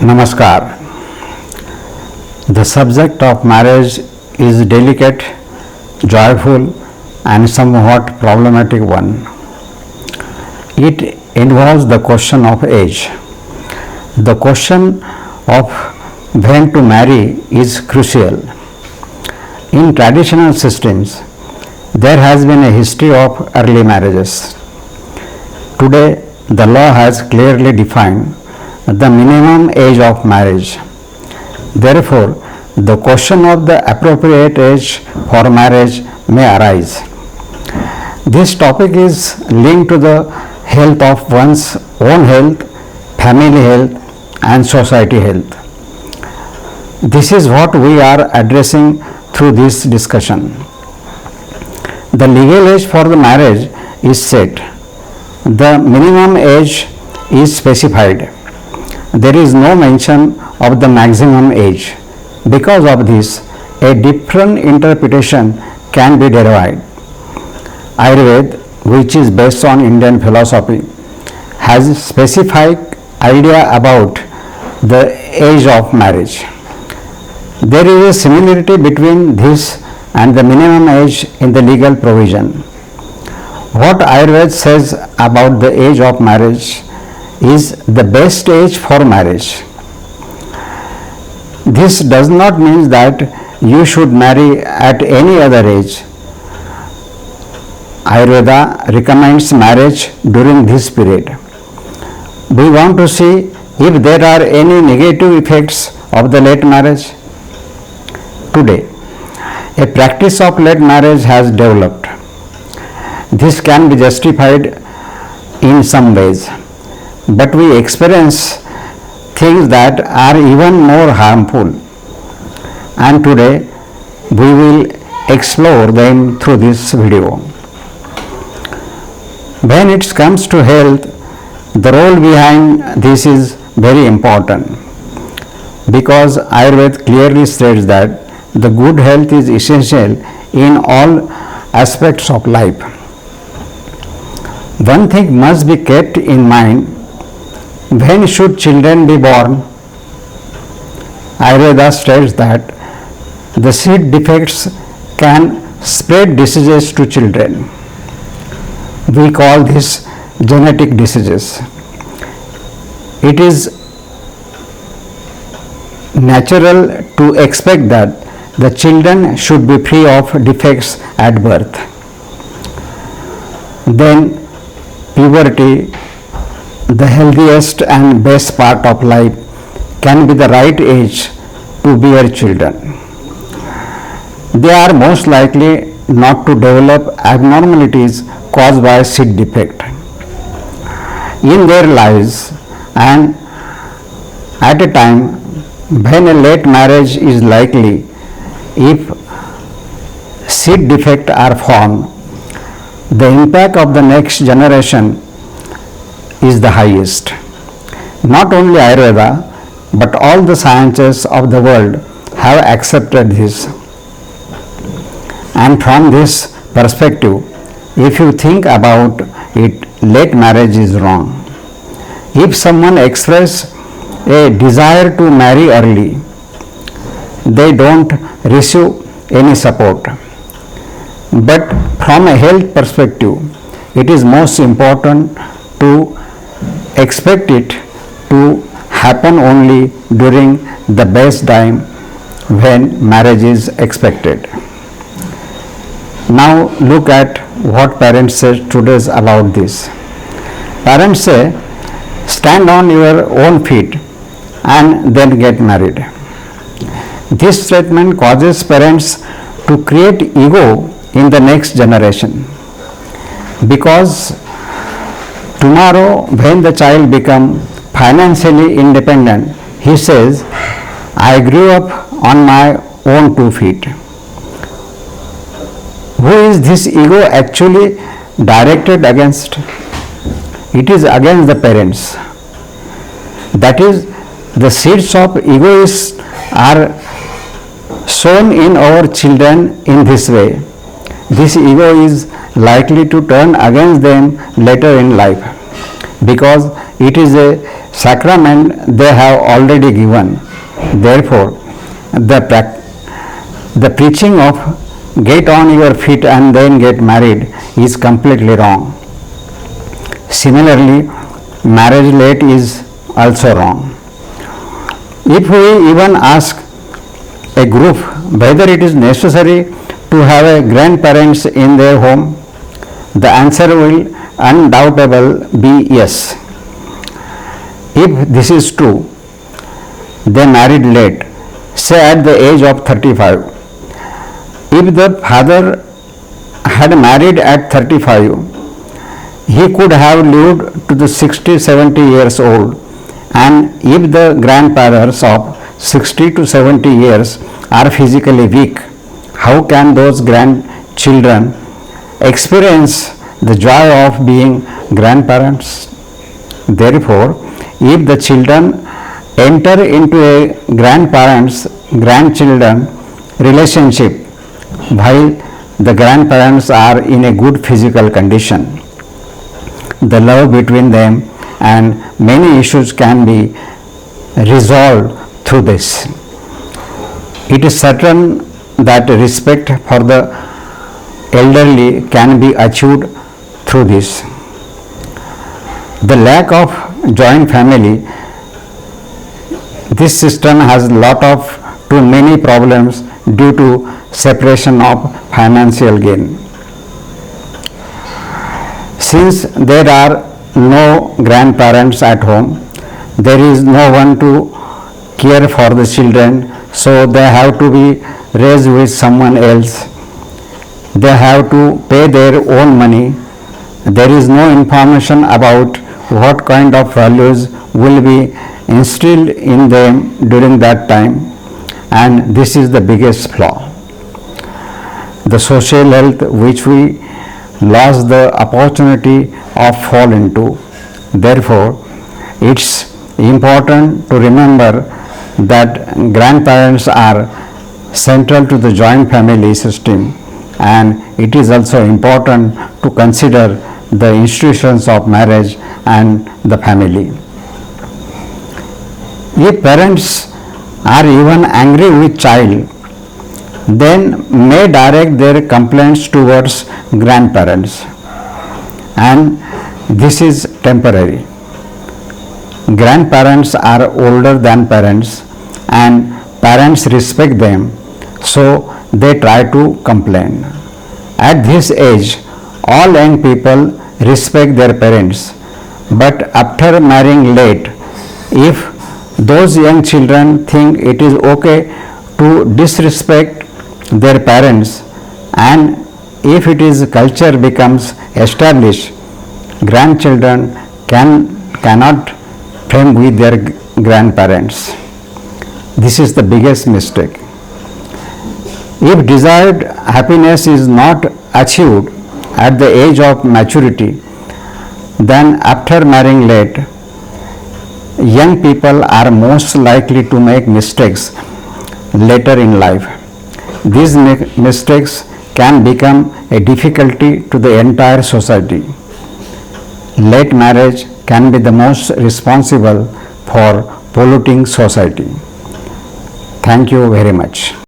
Namaskar. The subject of marriage is delicate, joyful and somewhat problematic one. It involves the question of age. The question of when to marry is crucial. In traditional systems, there has been a history of early marriages. Today, the law has clearly defined the minimum age of marriage. Therefore, the question of the appropriate age for marriage may arise. This topic is linked to the health of one's own health, family health and society health. This is what we are addressing through this discussion. The legal age for the marriage is set. The minimum age is specified. There is no mention of the maximum age. Because of this, a different interpretation can be derived. Ayurved, which is based on Indian philosophy, has a specific idea about the age of marriage. There is a similarity between this and the minimum age in the legal provision. What Ayurved says about the age of marriage is the best age for marriage. This does not mean that you should marry at any other age. Ayurveda recommends marriage during this period. We want to see if there are any negative effects of the late marriage. Today, a practice of late marriage has developed. This can be justified in some ways, but we experience things that are even more harmful, and today we will explore them through this video. When it comes to health, the role behind this is very important, because Ayurveda clearly states that the good health is essential in all aspects of life. One thing must be kept in mind: when should children be born? Ayurveda states that the seed defects can spread diseases to children. We call this genetic diseases. It is natural to expect that the children should be free of defects at birth. Then puberty, the healthiest and best part of life, can be the right age to bear children. They are most likely not to develop abnormalities caused by seed defect in their lives, and at a time when a late marriage is likely, if seed defects are found, the impact of the next generation is the highest. Not only Ayurveda, but all the sciences of the world have accepted this. And from this perspective, if you think about it, late marriage is wrong. If someone expresses a desire to marry early, they don't receive any support. But from a health perspective, it is most important to expect it to happen only during the best time when marriage is expected. Now look at what parents say today about this. Parents say, stand on your own feet and then get married. This statement causes parents to create ego in the next generation, because tomorrow when the child becomes financially independent, he says, I grew up on my own 2 feet. Who is this ego actually directed against? It is against the parents. That is, the seeds of egoists are sown in our children in this way. This ego is likely to turn against them later in life. because it is a sacrament they have already given. Therefore, the preaching of get on your feet and then get married is completely wrong. Similarly, marriage late is also wrong. If we even ask a group whether it is necessary to have a grandparents in their home, the answer will undoubtedly be yes. If this is true, they married late, say at the age of 35. If the father had married at 35, he could have lived to the 60-70 years old, and if the grandparents of 60 to 70 years are physically weak, how can those grandchildren experience the joy of being grandparents? Therefore, if the children enter into a grandparents-grandchildren relationship while the grandparents are in a good physical condition, the love between them and many issues can be resolved through this. It is certain that respect for the elderly can be achieved through this. The lack of joint family, this system has lot of too many problems due to separation of financial gain. Since there are no grandparents at home, there is no one to care for the children, so they have to be raised with someone else. They have to pay their own money. There is no information about what kind of values will be instilled in them during that time, and this is the biggest flaw. The social health which we lost the opportunity of fall into. Therefore, it's important to remember that grandparents are central to the joint family system, and it is also important to consider the institutions of marriage and the family. If parents are even angry with child, then may direct their complaints towards grandparents, and this is temporary. Grandparents are older than parents, and parents respect them, so they try to complain. At this age, all young people respect their parents, but after marrying late, if those young children think it is okay to disrespect their parents, and if it is culture becomes established, grandchildren cannot frame with their grandparents. This is the biggest mistake. If desired happiness is not achieved at the age of maturity, then after marrying late, young people are most likely to make mistakes later in life. These mistakes can become a difficulty to the entire society. Late marriage can be the most responsible for polluting society. Thank you very much.